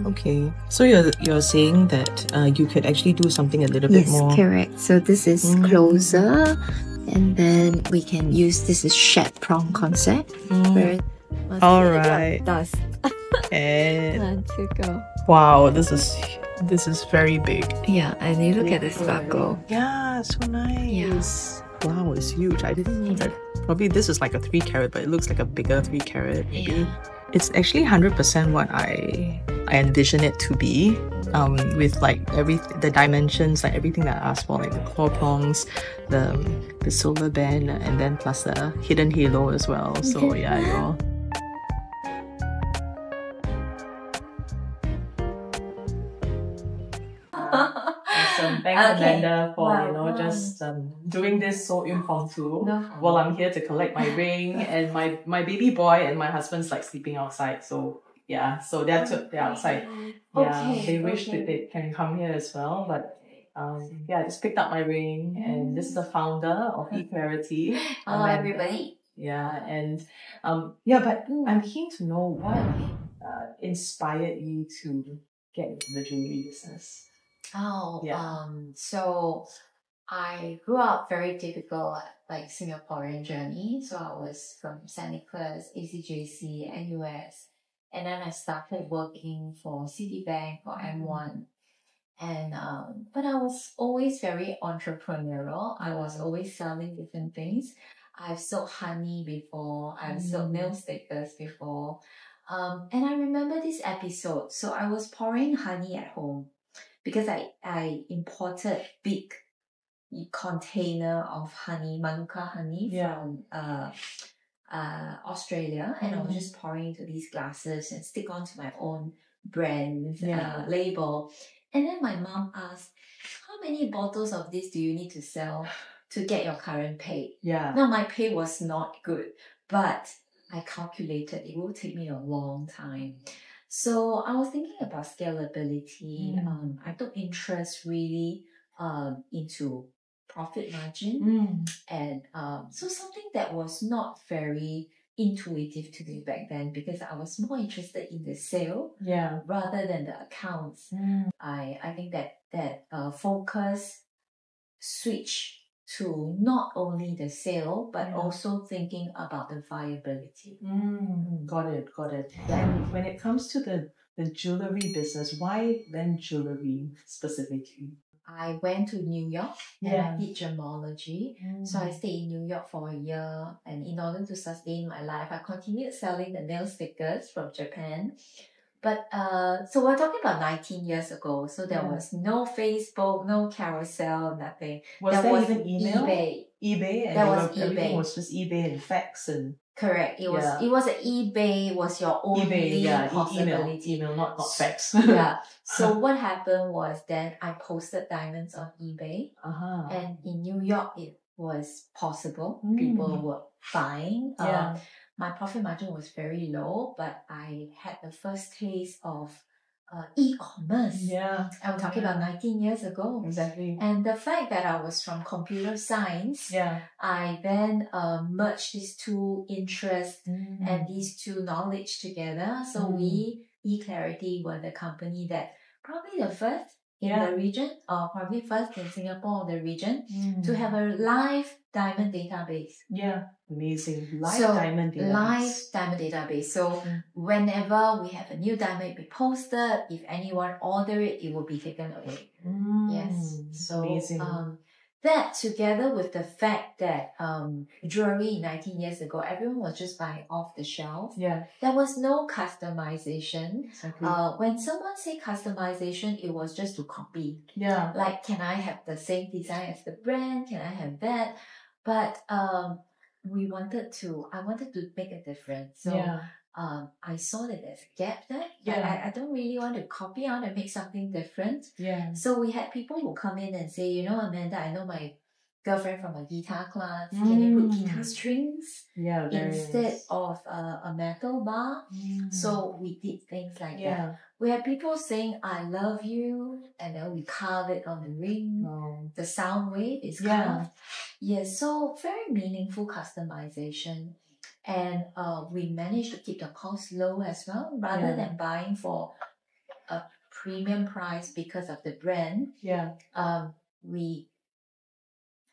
Okay. So you're saying that you could actually do something a little bit more. Yes, correct. So this is closer, and then we can use this is shed prong concept. Where All right. dust. And To go. wow, this is very big. Yeah, and you look at the sparkle. Yeah, so nice. Wow, it's huge. I didn't know that. Probably this is like a 3 carat, but it looks like a bigger 3 carat. Maybe it's actually 100% what I envision it to be. With like the dimensions, like everything that I asked for, like the claw prongs, the solar band, and then plus the hidden halo as well. So yeah, you're. Awesome. Thanks, Amanda, for just doing this so impromptu. While I'm here to collect my ring, and my baby boy and my husband's like sleeping outside. So yeah, so they're outside. Yeah, they wish that they can come here as well, but yeah, I just picked up my ring, and this is the founder of eClarity. Hello, everybody. Yeah, and but I'm keen to know what inspired you to get into the jewelry business. So I grew up very typical like Singaporean journey. So I was from St. Nicholas, ACJC, NUS, and then I started working for Citibank or M1. And but I was always very entrepreneurial. I was always selling different things. I've sold honey before. I've sold nail stickers before. And I remember this episode. So I was pouring honey at home because I imported big container of honey, Manuka honey from Australia, and I was just pouring into these glasses and stick onto my own brand label. And then my mom asked, how many bottles of this do you need to sell to get your current pay? Now my pay was not good, but I calculated it will take me a long time. So I was thinking about scalability. I took interest really into profit margin, and so something that was not very intuitive to me back then, because I was more interested in the sale rather than the accounts. I think that focus switch to not only the sale but also thinking about the viability. Got it. And when it comes to the jewelry business, why then jewelry specifically? I went to New York and I did gemology. So I stayed in New York for a year, and in order to sustain my life, I continued selling the nail stickers from Japan. But so we're talking about 19 years ago. So there was no Facebook, no carousel, nothing. Was there even email? eBay. And everything was just eBay and fax and. Correct. It was an eBay was your only possibility. Email, not fax. So what happened was then I posted diamonds on eBay, and in New York it was possible. People were buying. My profit margin was very low, but I had the first taste of e-commerce. I'm talking about 19 years ago. Exactly. And the fact that I was from computer science, I then merged these two interests and these two knowledge together. So we, eClarity, were the company that probably the first in the region, or probably first in Singapore or the region, to have a live diamond database. Amazing. Live diamond database. So whenever we have a new diamond be posted, if anyone order it, it will be taken away. So amazing. That together with the fact that jewelry 19 years ago, everyone was just buying off the shelf. There was no customization. Exactly. When someone say customization, it was just to copy. Like, can I have the same design as the brand? Can I have that? But I wanted to make a difference. So I saw that there's a gap there. I don't really want to copy. I want to make something different. So we had people who come in and say, Amanda, I know my girlfriend from a guitar class. Can you put guitar strings instead of a metal bar? So we did things like that. We had people saying, I love you, and then we carve it on the ring. The sound wave is carved. So very meaningful customization. And we managed to keep the cost low as well, rather than buying for a premium price because of the brand. Yeah. We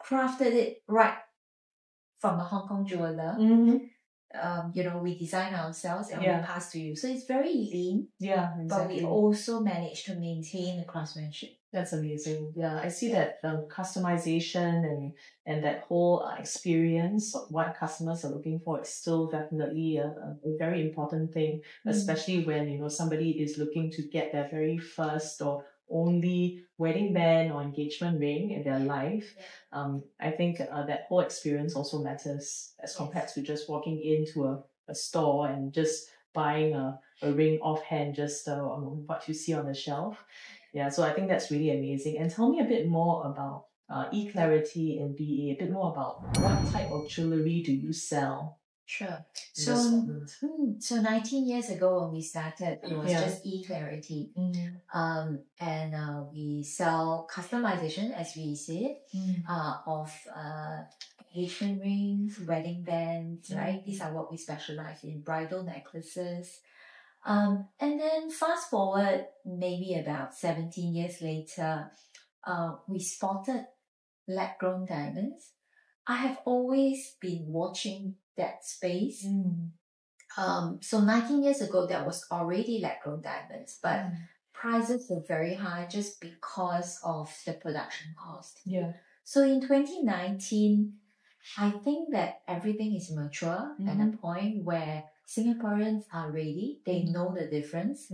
crafted it right from a Hong Kong jeweler. We design ourselves and we pass to you. So it's very lean. Yeah, exactly. But we also manage to maintain the craftsmanship. That's amazing. Yeah, I see that customization and that whole experience of what customers are looking for is still definitely a very important thing, especially when, somebody is looking to get their very first or only wedding band or engagement ring in their life. I think that whole experience also matters as compared to just walking into a store and just buying a ring offhand, just what you see on the shelf. Yeah, so I think that's really amazing. And tell me a bit more about eClarity and BA, a bit more about what type of jewelry do you sell? Sure. So 19 years ago when we started, it was just eClarity. And we sell customization, as we said, of engagement rings, wedding bands, right? These are what we specialize in, bridal necklaces. And then fast forward maybe about 17 years later, we spotted lab-grown diamonds. I have always been watching that space. So 19 years ago, there was already lab-grown diamonds, but prices were very high just because of the production cost. Yeah. So in 2019, I think that everything is mature at a point where Singaporeans are ready. They know the difference.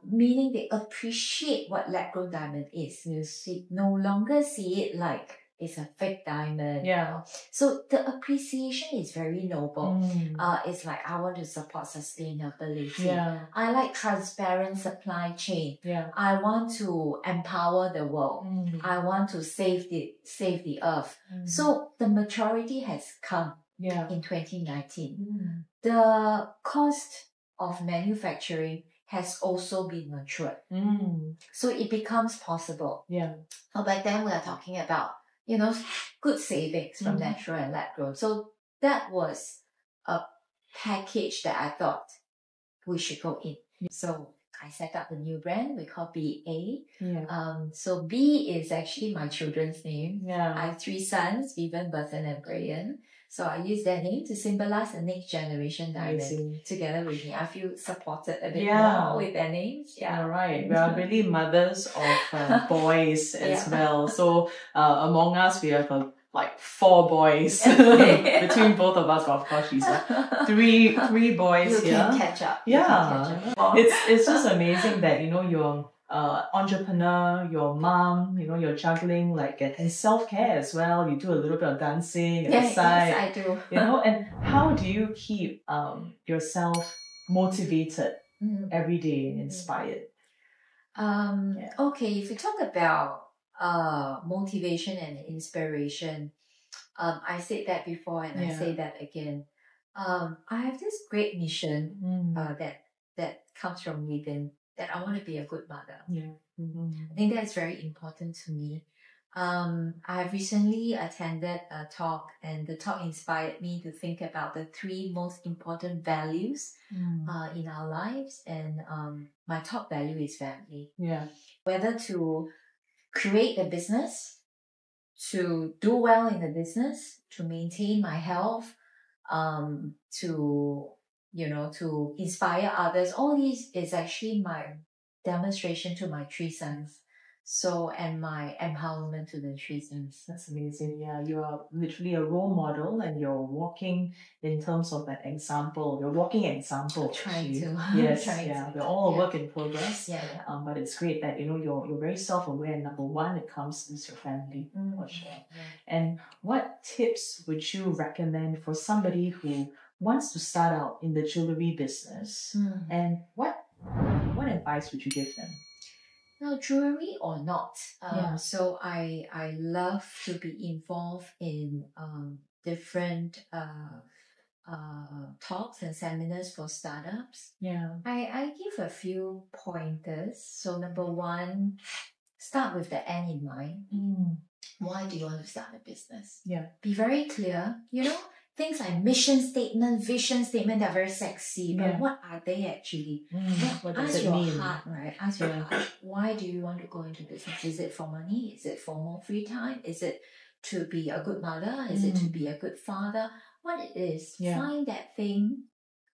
Meaning they appreciate what lab-grown diamond is. Yes. They no longer see it like it's a fake diamond. Yeah. So the appreciation is very noble. It's like, I want to support sustainability. Yeah. I like transparent supply chain. Yeah. I want to empower the world. I want to save the earth. So the maturity has come in 2019. The cost of manufacturing has also been matured. So it becomes possible. Yeah. Back then we are talking about, good savings from natural and lab grown. So that was a package that I thought we should go in. So I set up a new brand we call BA. So B is actually my children's name. I have 3 sons, Vivian, Berthan, and Brian. So I use their name to symbolize the next generation diamond together with me. I feel supported a bit more with their names. All right. We are really mothers of boys as well. So among us, we have like 4 boys between both of us. Well, of course, she's three boys here. You can catch up. It's just amazing that you're entrepreneur, your mom, you're juggling and self-care as well. You do a little bit of dancing at the side. Yes, I do. And how do you keep yourself motivated every day and inspired? Okay, if you talk about motivation and inspiration, I said that before and I say that again. I have this great mission that comes from within, that I want to be a good mother. I think that's very important to me. I have recently attended a talk, and the talk inspired me to think about the 3 most important values in our lives. And my top value is family. Whether to create a business, to do well in the business, to maintain my health, to inspire others. All these is actually my demonstration to my 3 sons. And my empowerment to the 3 sons. That's amazing. Yeah, you are literally a role model, and you're walking in terms of that example. You're walking example. Trying to. Yes, we're all a work in progress. But it's great that you're very self-aware. Number 1, it comes with your family for sure. And what tips would you recommend for somebody who wants to start out in the jewelry business? And what advice would you give them? Now, jewelry or not, so I love to be involved in different talks and seminars for startups. I give a few pointers. So number 1, start with the end in mind. Why do you want to start a business? Be very clear. things like mission statement, vision statement, they're very sexy, but what are they actually? What does Ask it your mean? heart, right? Ask your heart, why do you want to go into business? Is it for money? Is it for more free time? Is it to be a good mother? Is it to be a good father? What it is, find that thing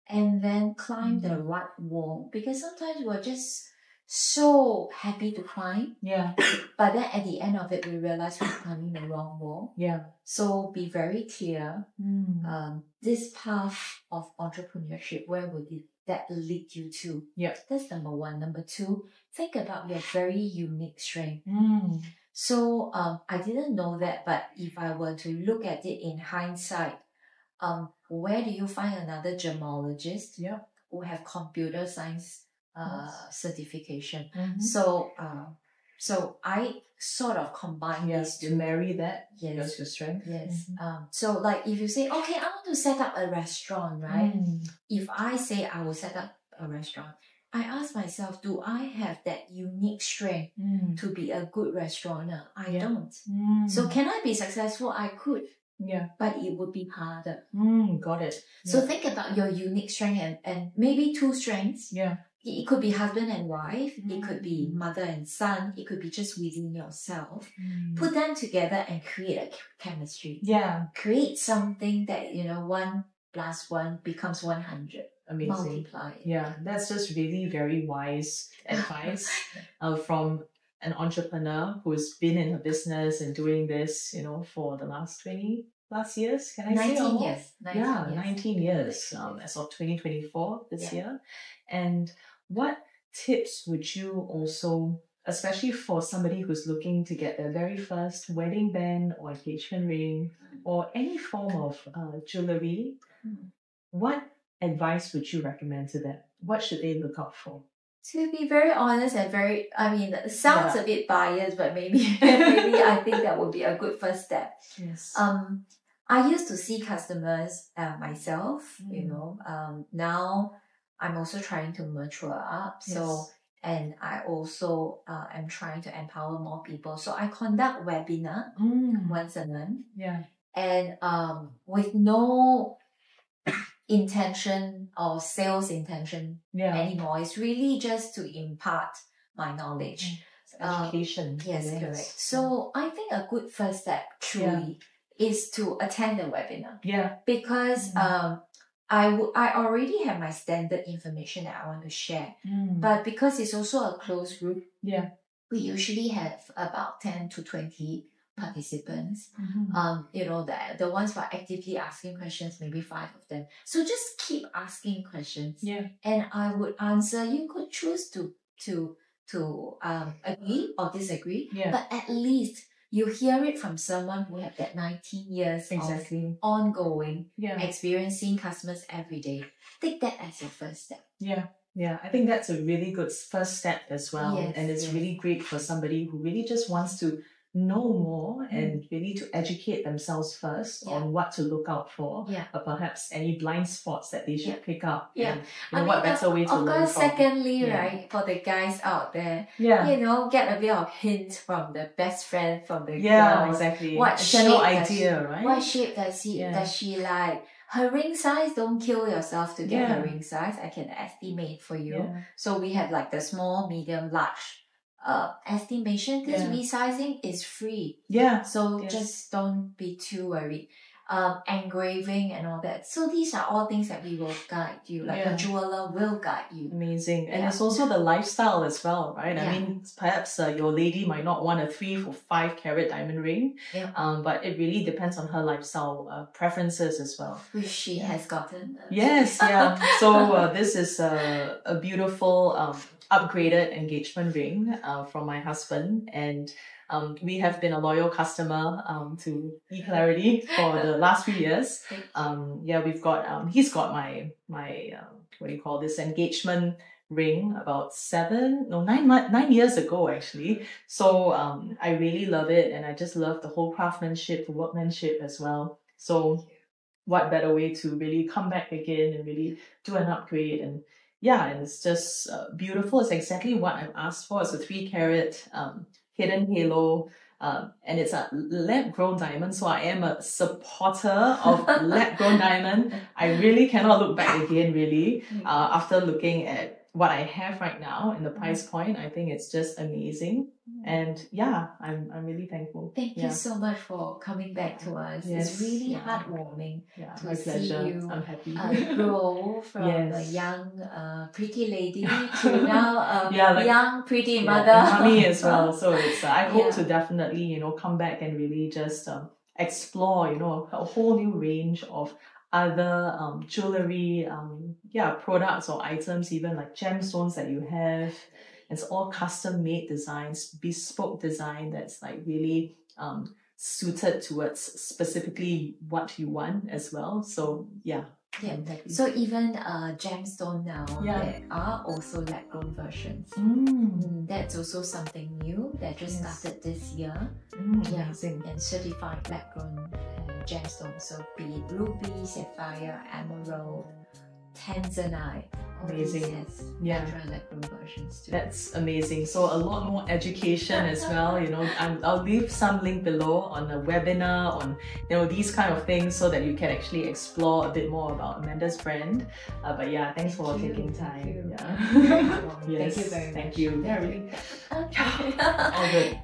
and then climb the right wall. Because sometimes we're just so happy to climb. But then at the end of it, we realize we're climbing the wrong wall. So be very clear. This path of entrepreneurship, where would that lead you to? That's number one. Number two, think about your very unique strength. So I didn't know that, but if I were to look at it in hindsight, where do you find another gemologist who have computer science certification? So I sort of combine these two. You marry that. That's your strength. So like if you say, okay, I want to set up a restaurant, right? If I say I will set up a restaurant, I ask myself, do I have that unique strength to be a good restaurateur? I don't. So can I be successful? I could. But it would be harder. Got it. So think about your unique strength and maybe two strengths. It could be husband and wife. It could be mother and son. It could be just within yourself. Put them together and create a chemistry. Create something that, 1 + 1 becomes 100. Amazing. Multiply. That's just really very wise advice from an entrepreneur who's been in a business and doing this, for the last 20 plus years, can I say? 19 years. 19 years as of 2024 this year. And what tips would you also, especially for somebody who's looking to get their very first wedding band or engagement ring or any form of jewelry, what advice would you recommend to them? What should they look out for? To be very honest and it sounds a bit biased, but maybe I think that would be a good first step. I used to see customers myself, now I'm also trying to mature up. And I also am trying to empower more people. So I conduct webinar once a month. And with no intention or sales intention anymore. It's really just to impart my knowledge. Education. Yes, correct. So I think a good first step truly is to attend the webinar. Because I already have my standard information that I want to share. But because it's also a closed group, we usually have about 10 to 20 participants. The ones who are actively asking questions, maybe 5 of them. So just keep asking questions. And I would answer. You could choose to agree or disagree, but at least you hear it from someone who have that 19 years of ongoing experiencing customers every day. Take that as your first step. I think that's a really good first step as well. And it's really great for somebody who really just wants to know more and really to educate themselves first on what to look out for, or perhaps any blind spots that they should pick up. And, what better way to learn from. Of course, secondly, right, for the guys out there, get a bit of hint from the best friend, from the girl. Exactly. What general shape idea, right? What shape does she like? Her ring size, don't kill yourself to get her ring size. I can estimate for you. So we have like the small, medium, large estimation, because resizing is free. So just don't be too worried. Engraving and all that. So these are all things that we will guide you. Like a jeweler will guide you. Amazing. And it's also the lifestyle as well, right? I mean, perhaps your lady might not want a 3 or 5 carat diamond ring, but it really depends on her lifestyle preferences as well. Which she has gotten. So this is a beautiful upgraded engagement ring from my husband, and we have been a loyal customer to eClarity for the last few years. We've got he's got my what do you call this, engagement ring about 9 years ago actually. So I really love it, and I just love the whole craftsmanship, the workmanship as well. So what better way to really come back again and really do an upgrade. And and it's just beautiful. It's exactly what I've asked for. It's a 3 carat hidden halo and it's a lab-grown diamond, so I am a supporter of lab-grown diamond. I really cannot look back again, really, after looking at what I have right now and the price point. I think it's just amazing. And yeah, I'm really thankful. Thank you so much for coming back to us. Yes. It's really heartwarming to my see pleasure. you I'm happy. grow from a young, pretty lady to now a like, young, pretty mother. And mommy as well. So it's I hope to definitely, come back and really just explore, a whole new range of other jewelry, products or items, even like gemstones that you have. It's all custom made designs, bespoke design that's like really suited towards specifically what you want as well. So yeah. Yeah. So even gemstone now, there are also lab-grown versions. That's also something new that just started this year. Amazing. And certified lab-grown gemstones. So be it ruby, sapphire, emerald, tanzanite. Amazing. Natural lab-grown versions too. That's amazing. So a lot more education as well. I'll leave some link below on a webinar on these kind of things so that you can actually explore a bit more about Amanda's brand. But yeah, thanks for taking time. Thank you very much. Thank you very much. Thank you. Yeah, really. Okay. All good.